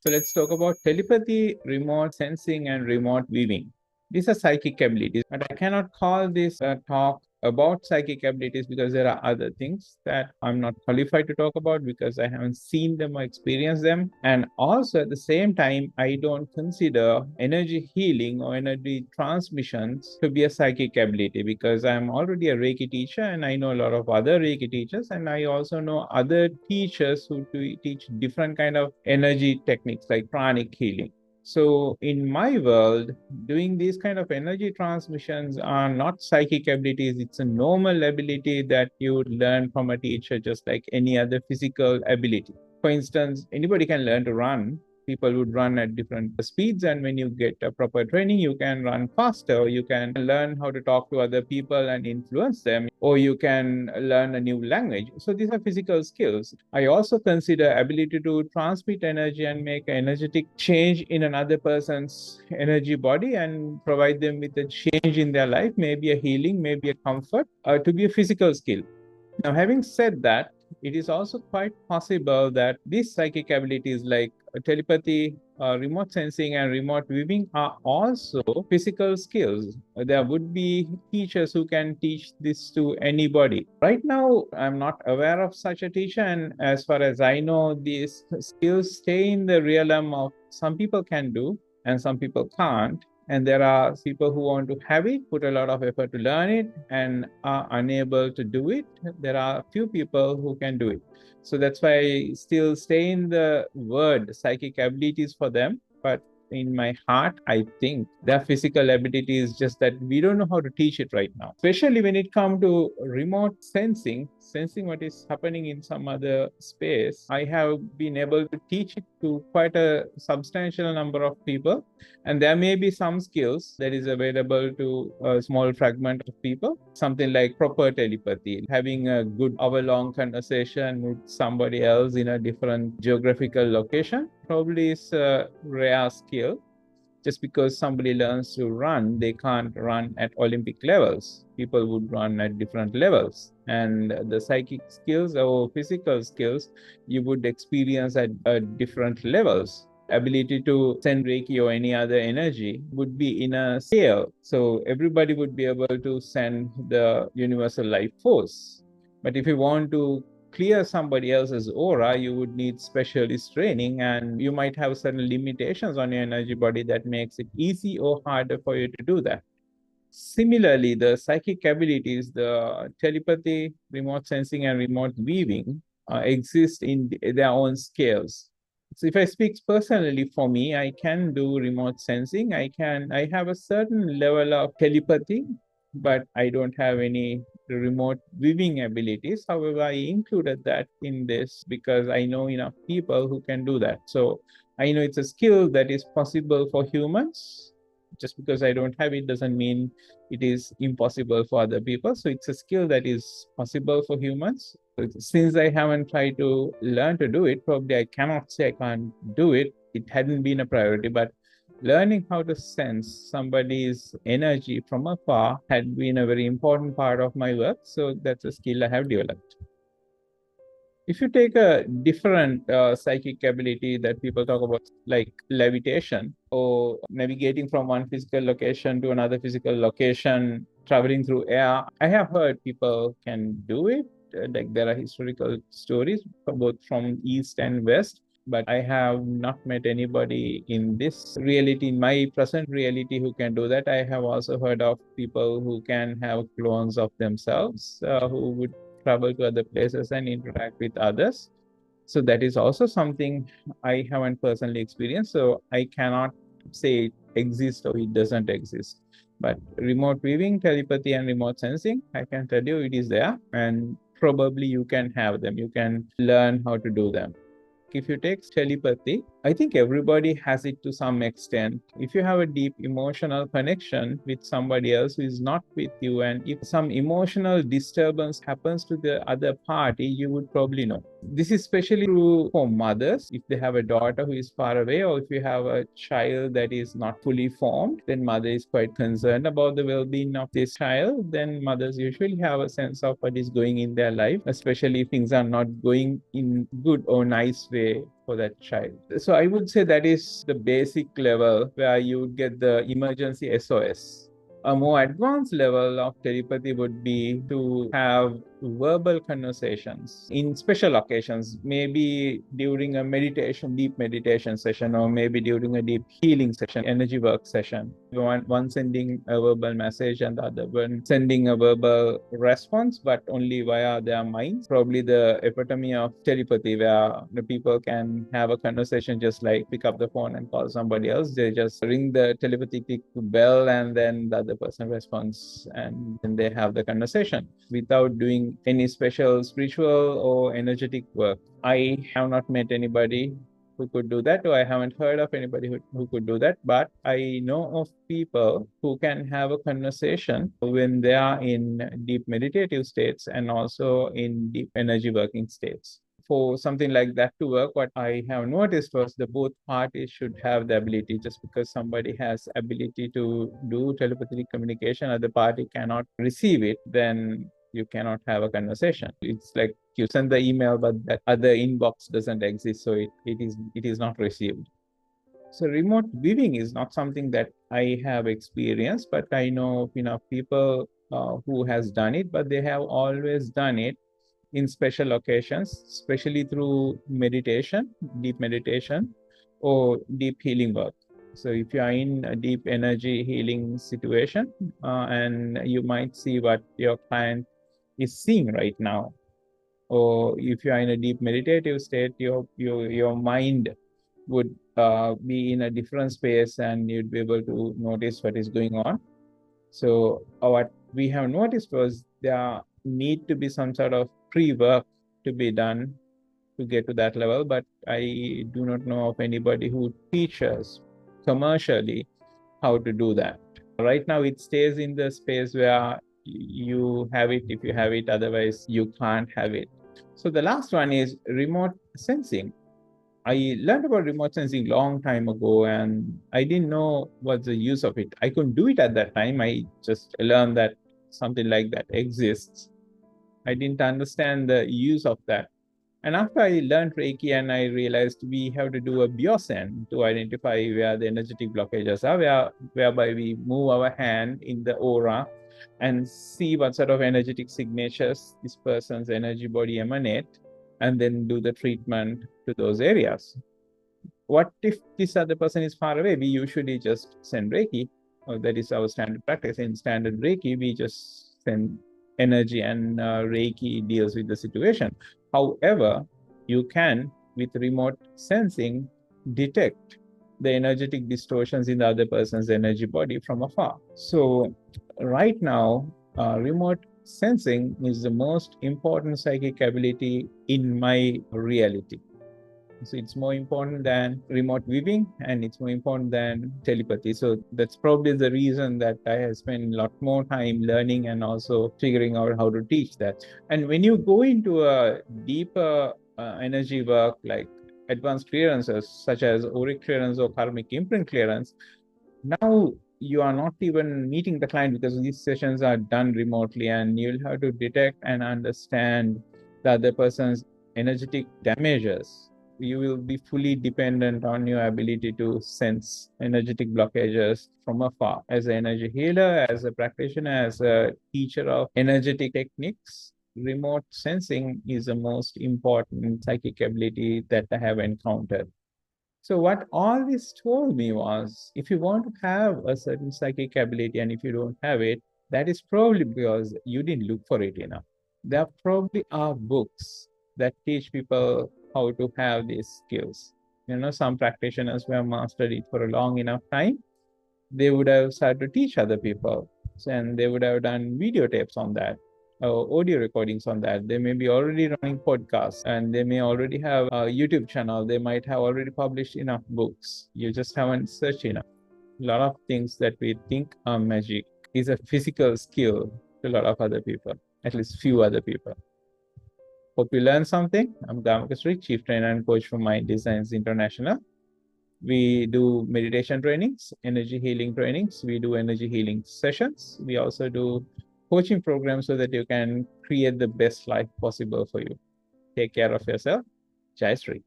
So let's talk about telepathy, remote sensing, and remote viewing. These are psychic abilities, but I cannot call this a talk about psychic abilities because there are other things that I'm not qualified to talk about because I haven't seen them or experienced them. And also at the same time, I don't consider energy healing or energy transmissions to be a psychic ability because I'm already a Reiki teacher and I know a lot of other Reiki teachers, and I also know other teachers who teach different kind of energy techniques like pranic healing. So in my world, doing these kind of energy transmissions are not psychic abilities. It's a normal ability that you would learn from a teacher, just like any other physical ability. For instance, anybody can learn to run. People would run at different speeds, and when you get a proper training, you can run faster. You can learn how to talk to other people and influence them, or you can learn a new language. So these are physical skills. I also consider ability to transmit energy and make an energetic change in another person's energy body and provide them with a change in their life, maybe a healing, maybe a comfort, to be a physical skill. Now, having said that, it is also quite possible that these psychic abilities like telepathy, remote sensing, and remote viewing are also physical skills. There would be teachers who can teach this to anybody. Right now, I'm not aware of such a teacher, and as far as I know, these skills stay in the realm of some people can do and some people can't. And there are people who want to have it, put a lot of effort to learn it, and are unable to do it. There are few people who can do it. So that's why I still stay in the word psychic abilities for them. But in my heart, I think their physical ability is just that we don't know how to teach it right now. Especially when it comes to remote sensing what is happening in some other space. I have been able to teach it to quite a substantial number of people. And there may be some skills that is available to a small fragment of people, something like proper telepathy, having a good hour-long conversation with somebody else in a different geographical location, probably is a rare skill. Just because somebody learns to run, they can't run at Olympic levels. People would run at different levels. And the psychic skills or physical skills you would experience at different levels. Ability to send Reiki or any other energy would be in a scale. So everybody would be able to send the universal life force. But if you want to clear somebody else's aura, you would need specialist training, and you might have certain limitations on your energy body that makes it easy or harder for you to do that. Similarly, the psychic abilities, the telepathy, remote sensing, and remote viewing exist in their own scales. So if I speak personally for me, I can do remote sensing. I have a certain level of telepathy, but I don't have any remote viewing abilities. However, I included that in this because I know enough people who can do that. So I know it's a skill that is possible for humans. Just because I don't have it doesn't mean it is impossible for other people. So it's a skill that is possible for humans. Since I haven't tried to learn to do it, probably I cannot say I can't do it. It hadn't been a priority, but learning how to sense somebody's energy from afar had been a very important part of my work. So that's a skill I have developed. If you take a different psychic ability that people talk about, like levitation or navigating from one physical location to another physical location, traveling through air, I have heard people can do it. Like there are historical stories both from East and West, but I have not met anybody in this reality, in my present reality, who can do that. I have also heard of people who can have clones of themselves who would travel to other places and interact with others. So that is also something I haven't personally experienced. So I cannot say it exists or it doesn't exist. But remote viewing, telepathy, and remote sensing, I can tell you it is there. And probably you can have them. You can learn how to do them. If you take telepathy, I think everybody has it to some extent. If you have a deep emotional connection with somebody else who is not with you, and if some emotional disturbance happens to the other party, you would probably know. This is especially true for mothers. If they have a daughter who is far away, or if you have a child that is not fully formed, then mother is quite concerned about the well-being of this child. Then mothers usually have a sense of what is going in their life, especially if things are not going in good or nice way for that child. So I would say that is the basic level where you would get the emergency SOS. A more advanced level of telepathy would be to have verbal conversations in special occasions, maybe during a deep meditation session, or maybe during a deep healing session, energy work session. One sending a verbal message and the other one sending a verbal response, but only via their minds. Probably the epitome of telepathy, where the people can have a conversation, just like pick up the phone and call somebody else. They just ring the telepathic bell and then the other person responds, and then they have the conversation without doing any special spiritual or energetic work. I have not met anybody who could do that, or I haven't heard of anybody who could do that, but I know of people who can have a conversation when they are in deep meditative states and also in deep energy working states. For something like that to work, what I have noticed was the both parties should have the ability. Just because somebody has ability to do telepathic communication, other party cannot receive it, then you cannot have a conversation. It's like you send the email, but that other inbox doesn't exist, so it is not received. So remote viewing is not something that I have experienced, but I know of enough people who has done it, but they have always done it in special occasions, especially through meditation, deep meditation, or deep healing work. So if you are in a deep energy healing situation, and you might see what your client is seeing right now, or if you are in a deep meditative state, your mind would be in a different space, and you'd be able to notice what is going on. So what we have noticed was there need to be some sort of pre-work to be done to get to that level, but I do not know of anybody who teaches commercially how to do that. Right now, it stays in the space where you have it if you have it, otherwise you can't have it. So the last one is remote sensing. I learned about remote sensing long time ago, and I didn't know what's the use of it. I couldn't do it at that time. I just learned that something like that exists. I didn't understand the use of that. And after I learned Reiki, and I realized we have to do a biosend to identify where the energetic blockages are, whereby we move our hand in the aura and see what sort of energetic signatures this person's energy body emanate, and then do the treatment to those areas. What if this other person is far away? We usually just send Reiki. That is our standard practice. In standard Reiki, we just send energy, and Reiki deals with the situation. However, you can, with remote sensing, detect the energetic distortions in the other person's energy body from afar. So right now, remote sensing is the most important psychic ability in my reality. So it's more important than remote viewing, and it's more important than telepathy. So that's probably the reason that I have spent a lot more time learning and also figuring out how to teach that. And when you go into a deeper energy work, like advanced clearances such as Auric clearance or Karmic imprint clearance, now you are not even meeting the client, because these sessions are done remotely, and you'll have to detect and understand the other person's energetic damages. You will be fully dependent on your ability to sense energetic blockages from afar. As an energy healer, as a practitioner, as a teacher of energetic techniques, remote sensing is the most important psychic ability that I have encountered. So what all this told me was, if you want to have a certain psychic ability and if you don't have it, that is probably because you didn't look for it enough. There probably are books that teach people how to have these skills. Some practitioners who have mastered it for a long enough time, they would have started to teach other people, and they would have done videotapes on that, audio recordings on that. They may be already running podcasts, and they may already have a YouTube channel. They might have already published enough books. You just haven't searched enough. A lot of things that we think are magic is a physical skill to a lot of other people, at least few other people. Hope you learned something. I'm GamakaShri, Chief Trainer and Coach for Mind Designs International. We do meditation trainings, energy healing trainings. We do energy healing sessions. We also do coaching programs so that you can create the best life possible for you. Take care of yourself. Jai Shri.